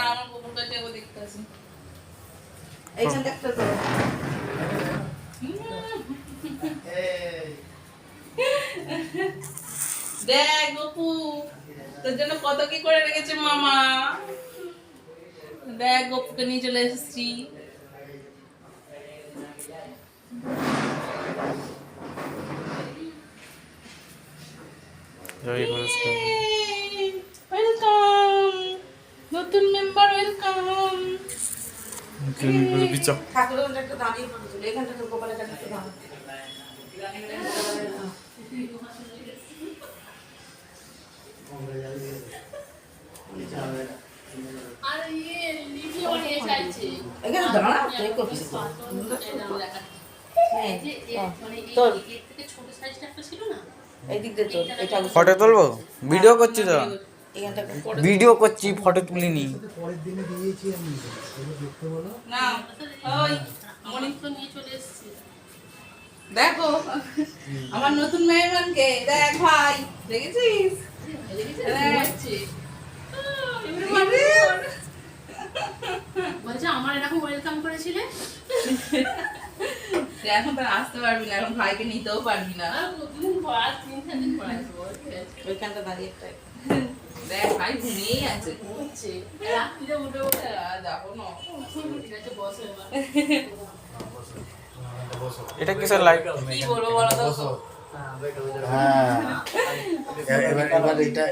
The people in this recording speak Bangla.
আমার কুকুরটা যাবো দেখতে আসি। এইখান দেখতে তো দেখ গপু, তোর জন্য কত কি করে রেখেছে মামা। দেখ গপুকে নিয়ে চলে এসেছি। ওয়েলকাম, নতুন মেম্বার ওয়েলকাম। ঠাকুরের একটা দাঁড়িয়ে পড়েছিল এখানটা তো গোপালের কাছে একটু দাঁড়ানো এখানে দাঁড়া তুই করছিস তোর এই দিক দিয়ে তোর এটা ফটো তুলবো? ভিডিও করছি তো, এখানটা ভিডিও করছি, ফটো তুলিনি। পরের দিনে দিয়েছি আমি দেখতে বলো না ওই মনি তো নিয়ে চলে এসেছি। দেখো আমার নতুন মেহমানকে দেখ ভাই, দেখেছিস? বলছে আমার এরকম ওয়েলকাম করেছিলে, এখন তো আসতে পারবি না, এখন ভাইকে নিতেও পারবি না। ওইখানটা দাঁড়িয়ে একটা দেখ ভাই ঘুমিয়েই আছে। রাত্রিরে উঠে উঠে যাবো না। ঠিক আছে বসে এবার। এটা কিসের লাইট? কি বলবো বলো তো? হ্যাঁ এবার এটা